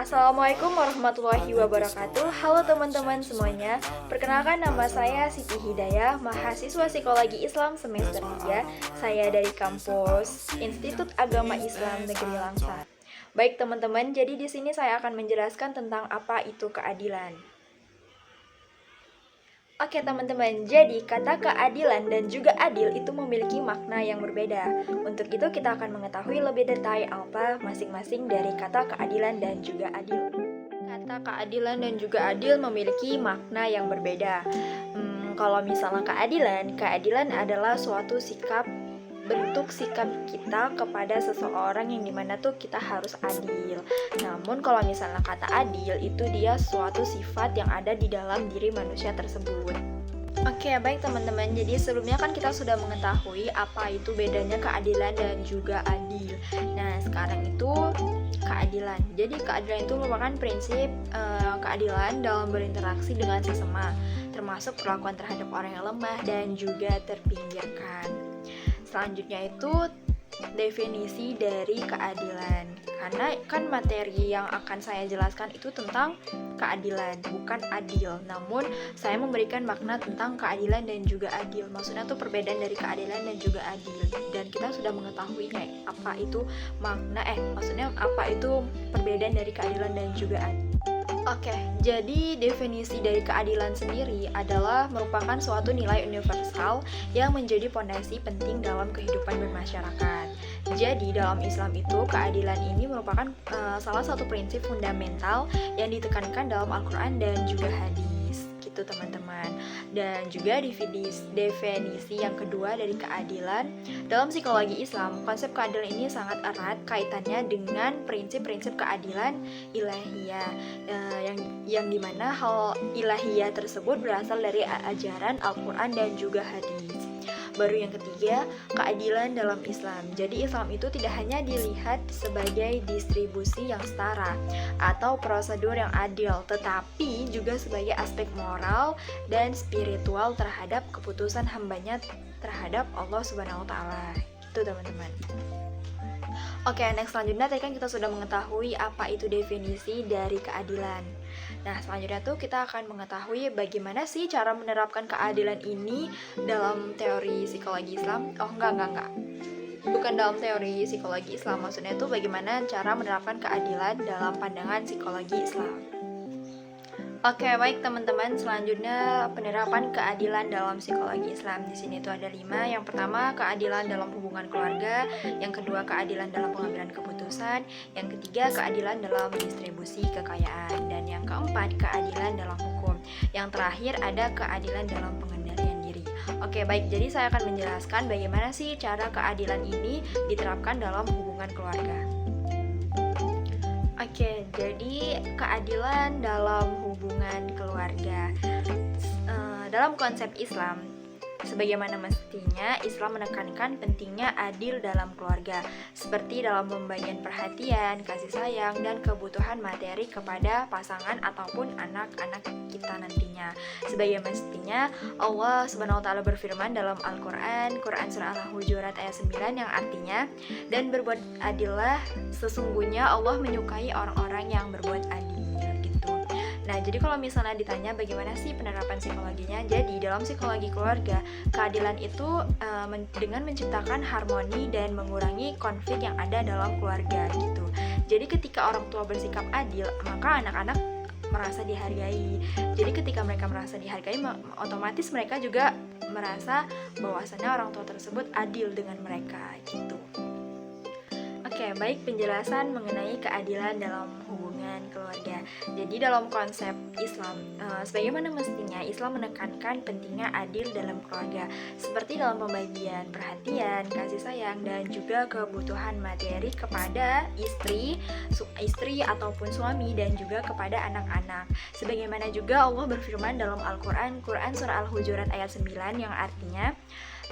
Assalamualaikum warahmatullahi wabarakatuh. Halo teman-teman semuanya. Perkenalkan, nama saya Siti Hidayah, mahasiswa Psikologi Islam semester 3. Saya dari kampus Institut Agama Islam Negeri Langsa. Baik teman-teman, jadi di sini saya akan menjelaskan tentang apa itu keadilan. Oke teman-teman, jadi kata keadilan dan juga adil itu memiliki makna yang berbeda. Untuk itu kita akan mengetahui lebih detail apa masing-masing dari kata keadilan dan juga adil. Kata keadilan dan juga adil memiliki makna yang berbeda. Kalau misalnya keadilan adalah suatu bentuk sikap kita kepada seseorang yang dimana tuh kita harus adil. Namun kalau misalnya kata adil itu dia suatu sifat yang ada di dalam diri manusia tersebut. Oke, baik teman-teman. Jadi sebelumnya kan kita sudah mengetahui apa itu bedanya keadilan dan juga adil. Nah, sekarang itu keadilan. Jadi keadilan itu merupakan prinsip keadilan dalam berinteraksi dengan sesama, termasuk perlakuan terhadap orang yang lemah dan juga terpinggirkan. Selanjutnya itu definisi dari keadilan. Karena kan materi yang akan saya jelaskan itu tentang keadilan, bukan adil. Namun saya memberikan makna tentang keadilan dan juga adil. Maksudnya tuh perbedaan dari keadilan dan juga adil. Dan kita sudah mengetahuinya apa itu maksudnya apa itu perbedaan dari keadilan dan juga adil. Oke, jadi definisi dari keadilan sendiri adalah merupakan suatu nilai universal yang menjadi pondasi penting dalam kehidupan bermasyarakat. Jadi dalam Islam itu keadilan ini merupakan salah satu prinsip fundamental yang ditekankan dalam Al-Quran dan juga hadis, gitu teman-teman. Dan juga definisi yang kedua dari keadilan dalam psikologi Islam, konsep keadilan ini sangat erat kaitannya dengan prinsip-prinsip keadilan ilahiyah, yang dimana hal ilahiyah tersebut berasal dari ajaran Al-Quran dan juga hadis. Baru yang ketiga, keadilan dalam Islam. Jadi Islam itu tidak hanya dilihat sebagai distribusi yang setara atau prosedur yang adil, tetapi juga sebagai aspek moral dan spiritual terhadap keputusan hambanya terhadap Allah Subhanahu wa Ta'ala. Itu teman-teman. Oke, next selanjutnya tadi kan kita sudah mengetahui apa itu definisi dari keadilan. Nah, selanjutnya tuh kita akan mengetahui bagaimana sih cara menerapkan keadilan ini dalam teori psikologi Islam. Enggak. Bukan dalam teori psikologi Islam, maksudnya itu bagaimana cara menerapkan keadilan dalam pandangan psikologi Islam. Oke, baik teman-teman, selanjutnya penerapan keadilan dalam psikologi Islam. Di sini tuh ada 5. Yang pertama, keadilan dalam hubungan keluarga. Yang kedua, keadilan dalam pengambilan keputusan. Yang ketiga, keadilan dalam distribusi kekayaan. Dan yang keempat, keadilan dalam hukum. Yang terakhir ada keadilan dalam pengendalian diri. Oke, baik, jadi saya akan menjelaskan bagaimana sih cara keadilan ini diterapkan dalam hubungan keluarga. Oke, jadi keadilan dalam hubungan keluarga. Dalam konsep Islam, sebagaimana mestinya Islam menekankan pentingnya adil dalam keluarga, seperti dalam pembagian perhatian, kasih sayang, dan kebutuhan materi kepada pasangan ataupun anak-anak kita nantinya. Sebagaimana mestinya Allah Subhanahu wa Ta'ala berfirman dalam Al-Quran, surah Al-Hujurat ayat 9 yang artinya, dan berbuat adillah, sesungguhnya Allah menyukai orang-orang yang berbuat adil. Nah, jadi kalau misalnya ditanya bagaimana sih penerapan psikologinya, jadi dalam psikologi keluarga, keadilan itu dengan menciptakan harmoni dan mengurangi konflik yang ada dalam keluarga gitu. Jadi ketika orang tua bersikap adil, maka anak-anak merasa dihargai. Jadi ketika mereka merasa dihargai, otomatis mereka juga merasa bahwasannya orang tua tersebut adil dengan mereka gitu. Oke, baik, penjelasan mengenai keadilan dalam hubungan keluarga. Jadi dalam konsep Islam, sebagaimana mestinya Islam menekankan pentingnya adil dalam keluarga, seperti dalam pembagian perhatian, kasih sayang, dan juga kebutuhan materi kepada istri ataupun suami, dan juga kepada anak-anak. Sebagaimana juga Allah berfirman dalam Al-Quran, surah Al-Hujurat ayat 9 yang artinya,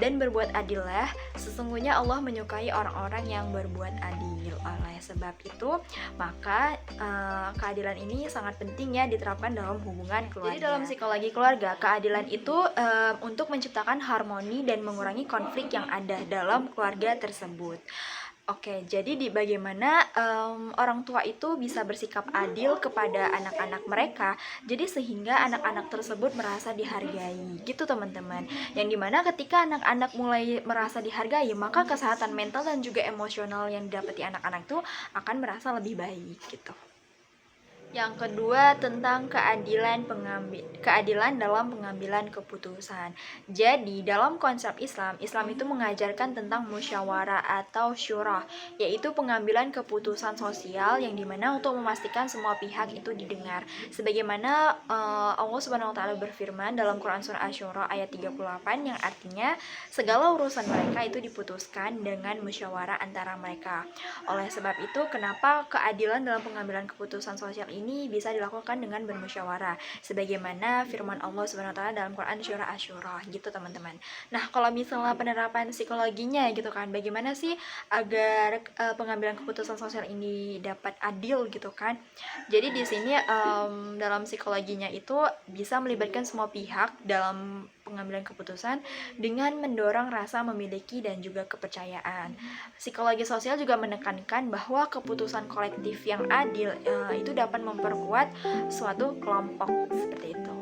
dan berbuat adillah, sesungguhnya Allah menyukai orang-orang yang berbuat adil. Oleh sebab itu, maka keadilan ini sangat penting ya diterapkan dalam hubungan keluarga. Jadi dalam psikologi keluarga, keadilan itu untuk menciptakan harmoni dan mengurangi konflik yang ada dalam keluarga tersebut. Oke, jadi di bagaimana orang tua itu bisa bersikap adil kepada anak-anak mereka, jadi sehingga anak-anak tersebut merasa dihargai, gitu teman-teman. Yang dimana ketika anak-anak mulai merasa dihargai, maka kesehatan mental dan juga emosional yang didapati anak-anak itu akan merasa lebih baik, gitu. Yang kedua tentang keadilan dalam pengambilan keputusan. Jadi dalam konsep Islam, Islam itu mengajarkan tentang musyawarah atau syurah, yaitu pengambilan keputusan sosial yang dimana untuk memastikan semua pihak itu didengar. Sebagaimana Allah Subhanahu wa taala berfirman dalam Quran surah Asy-Syura ayat 38 yang artinya segala urusan mereka itu diputuskan dengan musyawarah antara mereka. Oleh sebab itu, kenapa keadilan dalam pengambilan keputusan sosial ini bisa dilakukan dengan bermusyawarah, sebagaimana firman Allah Subhanahu wa taala dalam Quran surah Asy-Syura gitu teman-teman. Nah, kalau misalnya penerapan psikologinya gitu kan, bagaimana sih agar pengambilan keputusan sosial ini dapat adil gitu kan? Jadi di sini dalam psikologinya itu bisa melibatkan semua pihak dalam pengambilan keputusan dengan mendorong rasa memiliki dan juga kepercayaan. Psikologi sosial juga menekankan bahwa keputusan kolektif yang adil itu dapat memperkuat suatu kelompok seperti itu.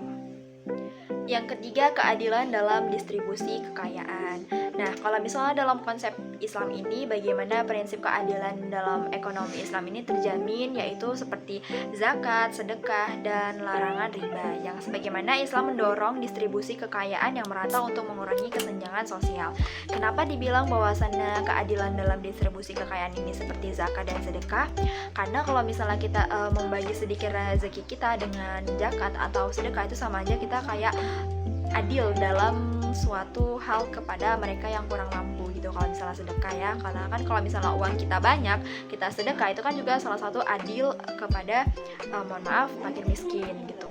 Yang ketiga, keadilan dalam distribusi kekayaan. Nah, kalau misalnya dalam konsep Islam ini, bagaimana prinsip keadilan dalam ekonomi Islam ini terjamin, yaitu seperti zakat, sedekah, dan larangan riba, yang sebagaimana Islam mendorong distribusi kekayaan yang merata untuk mengurangi kesenjangan sosial. Kenapa dibilang bahwasannya keadilan dalam distribusi kekayaan ini seperti zakat dan sedekah? Karena kalau misalnya kita membagi sedikit rezeki kita dengan zakat atau sedekah, itu sama aja kita kayak adil dalam suatu hal kepada mereka yang kurang mampu gitu. Kalau misalnya sedekah ya, karena kan kalau misalnya uang kita banyak, kita sedekah, itu kan juga salah satu adil kepada mohon maaf fakir miskin gitu.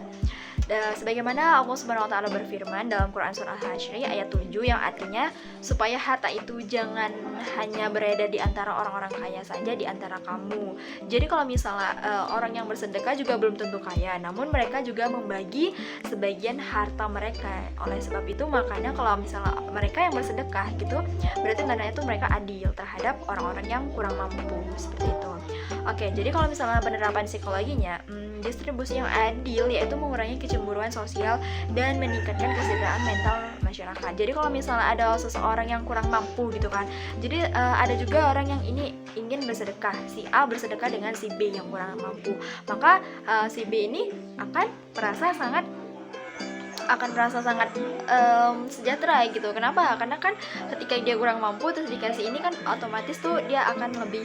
Sebagaimana Allah Subhanahu wa taala berfirman dalam Quran surah Al-Hasyr ayat 7 yang artinya supaya harta itu jangan hanya beredar di antara orang-orang kaya saja di antara kamu. Jadi kalau misalnya orang yang bersedekah juga belum tentu kaya, namun mereka juga membagi sebagian harta mereka. Oleh sebab itu makanya kalau misalnya mereka yang bersedekah gitu, berarti tandanya itu mereka adil terhadap orang-orang yang kurang mampu seperti itu. Oke, jadi kalau misalnya penerapan psikologinya, distribusi yang adil yaitu mengurangi kecemburuan sosial dan meningkatkan kesejahteraan mental masyarakat. Jadi kalau misalnya ada seseorang yang kurang mampu gitu kan, jadi ada juga orang yang ini ingin bersedekah, si A bersedekah dengan si B yang kurang mampu, maka si B ini akan merasa sangat sejahtera gitu. Kenapa? Karena kan ketika dia kurang mampu terus dikasih ini kan otomatis tuh dia akan lebih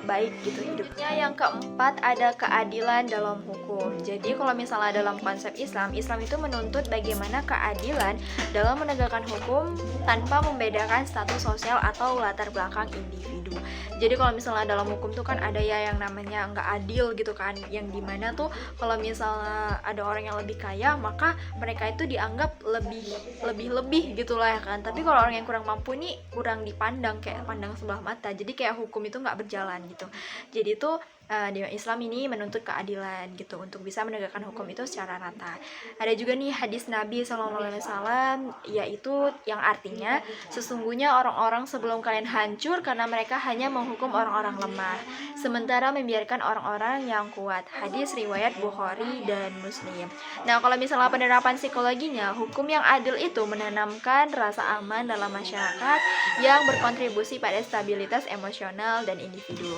baik gitu hidupnya. Yang keempat, ada keadilan dalam hukum. Jadi kalau misalnya dalam konsep Islam itu menuntut bagaimana keadilan dalam menegakkan hukum tanpa membedakan status sosial atau latar belakang individu. Jadi kalau misalnya dalam hukum tuh kan ada ya yang namanya nggak adil gitu kan, yang dimana tuh kalau misalnya ada orang yang lebih kaya maka mereka itu dianggap lebih gitulah ya kan. Tapi kalau orang yang kurang mampu nih kurang dipandang, kayak pandang sebelah mata. Jadi kayak hukum itu nggak berjalan gitu. Jadi itu di Islam ini menuntut keadilan gitu untuk bisa menegakkan hukum itu secara rata. Ada juga nih hadis Nabi SAW yaitu yang artinya sesungguhnya orang-orang sebelum kalian hancur karena mereka hanya menghukum orang-orang lemah sementara membiarkan orang-orang yang kuat. Hadis riwayat Bukhari dan Muslim. Nah, kalau misalnya penerapan psikologinya, hukum yang adil itu menanamkan rasa aman dalam masyarakat yang berkontribusi pada stabilitas emosional dan individu.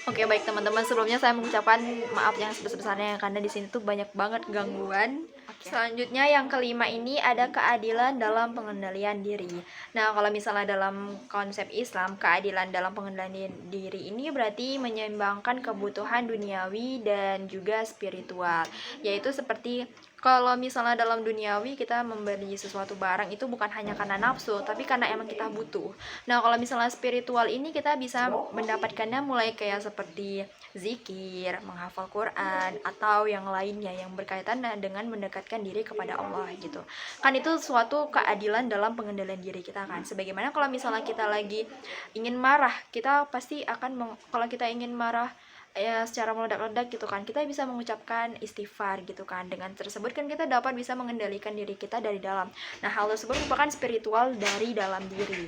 Oke, baik teman-teman, sebelumnya saya mengucapkan maaf yang sebesar-besarnya karena di sini tuh banyak banget gangguan. Selanjutnya yang kelima ini ada keadilan dalam pengendalian diri. Nah, kalau misalnya dalam konsep Islam, keadilan dalam pengendalian diri ini berarti menyeimbangkan kebutuhan duniawi dan juga spiritual, yaitu seperti kalau misalnya dalam duniawi kita membeli sesuatu barang itu bukan hanya karena nafsu, tapi karena emang kita butuh. Nah, kalau misalnya spiritual ini kita bisa mendapatkannya mulai kayak seperti zikir, menghafal Quran, atau yang lainnya yang berkaitan dengan mendekatkan diri kepada Allah gitu. Kan itu suatu keadilan dalam pengendalian diri kita kan. Sebagaimana kalau misalnya kita lagi ingin marah, kita pasti akan kalau kita ingin marah ya secara meledak-ledak gitu kan, kita bisa mengucapkan istighfar gitu kan. Dengan tersebut kan kita dapat bisa mengendalikan diri kita dari dalam. Nah, hal tersebut merupakan spiritual dari dalam diri.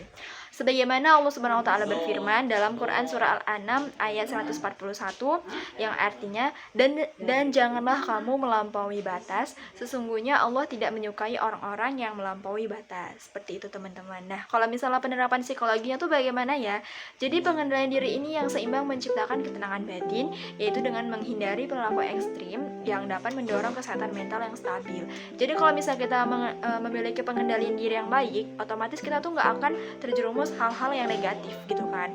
Sebagaimana Allah Subhanahu wa taala berfirman dalam Quran surah Al-An'am ayat 141 yang artinya dan janganlah kamu melampaui batas, sesungguhnya Allah tidak menyukai orang-orang yang melampaui batas. Seperti itu teman-teman. Nah, kalau misalnya penerapan psikologinya tuh bagaimana ya? Jadi pengendalian diri ini yang seimbang menciptakan ketenangan batin, yaitu dengan menghindari perilaku ekstrim yang dapat mendorong kesehatan mental yang stabil. Jadi kalau misalnya kita memiliki pengendalian diri yang baik, otomatis kita tuh nggak akan terjerumus hal-hal yang negatif gitu kan.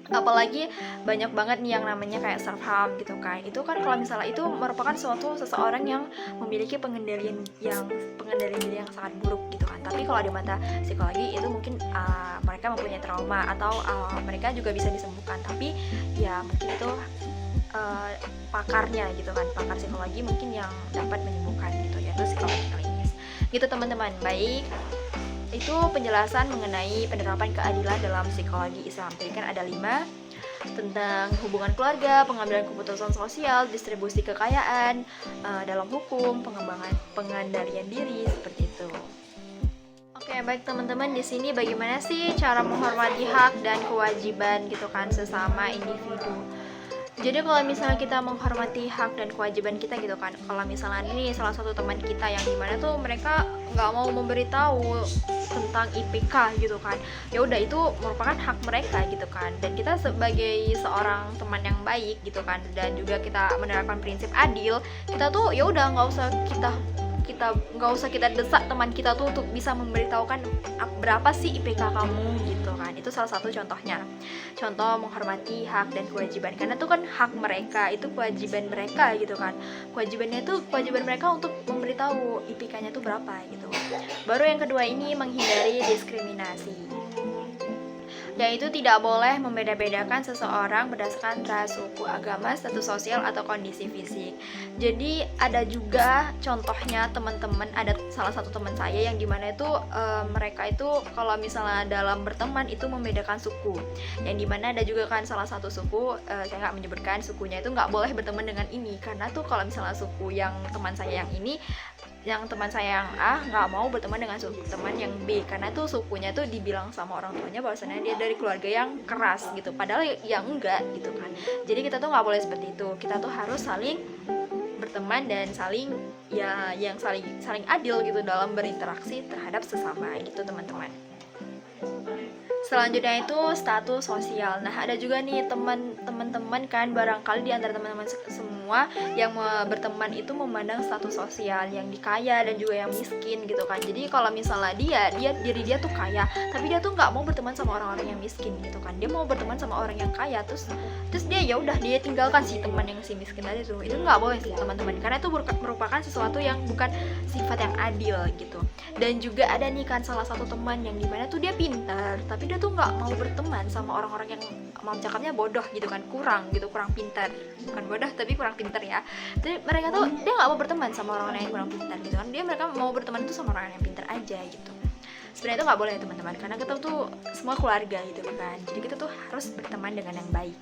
Apalagi banyak banget nih yang namanya kayak self harm gitu kan. Itu kan kalau misalnya itu merupakan suatu seseorang yang memiliki pengendalian diri yang sangat buruk gitu kan. Tapi kalau di mata psikologi itu mungkin mereka mempunyai trauma atau mereka juga bisa disembuhkan. Tapi ya mungkin itu pakarnya gitu kan, pakar psikologi mungkin yang dapat menyembuhkan gitu, yaitu psikologi klinis gitu teman-teman. Baik, itu penjelasan mengenai penerapan keadilan dalam psikologi Islam. Jadi kan ada 5 tentang hubungan keluarga, pengambilan keputusan sosial, distribusi kekayaan, dalam hukum, pengendalian diri, seperti itu. Oke, baik teman-teman, di sini bagaimana sih cara menghormati hak dan kewajiban gitu kan sesama individu. Jadi kalau misalnya kita menghormati hak dan kewajiban kita gitu kan, kalau misalnya ini salah satu teman kita yang dimana tuh mereka nggak mau memberitahu tentang IPK gitu kan, ya udah itu merupakan hak mereka gitu kan. Dan kita sebagai seorang teman yang baik gitu kan, dan juga kita menerapkan prinsip adil, kita tuh ya udah nggak usah kita desak teman kita tuh untuk bisa memberitahukan berapa sih IPK kamu gitu kan. Itu salah satu contohnya, contoh menghormati hak dan kewajiban, karena itu kan hak mereka, itu kewajiban mereka gitu kan. Kewajibannya itu kewajiban mereka untuk memberitahu IPK-nya tuh berapa gitu. Baru yang kedua ini menghindari diskriminasi, yaitu tidak boleh membeda-bedakan seseorang berdasarkan ras, suku, agama, status sosial, atau kondisi fisik. Jadi ada juga contohnya teman-teman, ada salah satu teman saya yang dimana itu mereka itu kalau misalnya dalam berteman itu membedakan suku, yang dimana ada juga kan salah satu suku, saya nggak menyebutkan sukunya, itu nggak boleh berteman dengan ini, karena tuh kalau misalnya suku yang teman saya yang ini, yang teman saya yang A nggak mau berteman dengan teman yang B, karena tuh sukunya tuh dibilang sama orang tuanya bahwasannya dia dari keluarga yang keras gitu, padahal yang enggak gitu kan. Jadi kita tuh nggak boleh seperti itu, kita tuh harus saling berteman dan saling saling adil gitu dalam berinteraksi terhadap sesama gitu teman-teman. Selanjutnya itu status sosial. Nah, ada juga nih teman-teman kan, barangkali di antara teman-teman semua yang berteman itu memandang status sosial yang kaya dan juga yang miskin gitu kan. Jadi kalau misalnya diri dia tuh kaya, tapi dia tuh nggak mau berteman sama orang-orang yang miskin gitu kan. Dia mau berteman sama orang yang kaya, terus dia ya udah dia tinggalkan si teman yang si miskin tadi tuh. Itu nggak boleh sih teman-teman, karena itu merupakan sesuatu yang bukan sifat yang adil gitu. Dan juga ada nih kan salah satu teman yang dimana tuh dia pintar, tapi dia tuh nggak mau berteman sama orang-orang yang mau cakapnya bodoh gitu kan, kurang pintar, bukan bodoh tapi kurang pintar ya. Jadi mereka tuh dia nggak mau berteman sama orang-orang yang kurang pintar gitu kan, mereka mau berteman tuh sama orang yang pintar aja gitu. Sebenarnya itu nggak boleh teman-teman, karena kita tuh semua keluarga gitu kan. Jadi kita tuh harus berteman dengan yang baik,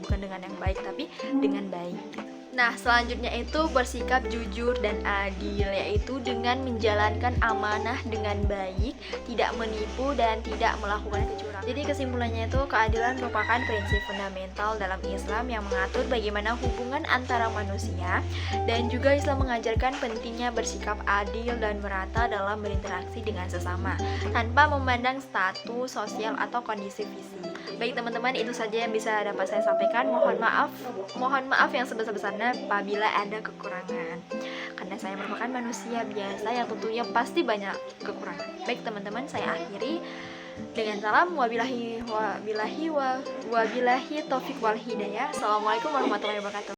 bukan dengan yang baik tapi dengan baik gitu. Nah, selanjutnya itu bersikap jujur dan adil, yaitu dengan menjalankan amanah dengan baik, tidak menipu dan tidak melakukan kecurangan. Jadi kesimpulannya itu keadilan merupakan prinsip fundamental dalam Islam yang mengatur bagaimana hubungan antara manusia, dan juga Islam mengajarkan pentingnya bersikap adil dan merata dalam berinteraksi dengan sesama tanpa memandang status sosial atau kondisi fisik. Baik teman-teman, itu saja yang bisa dapat saya sampaikan. Mohon maaf yang sebesar-besarnya apabila ada kekurangan, karena saya merupakan manusia biasa yang tentunya pasti banyak kekurangan. Baik teman-teman, saya akhiri dengan salam wabillahi taufiq wal hidayah. Assalamualaikum warahmatullahi wabarakatuh.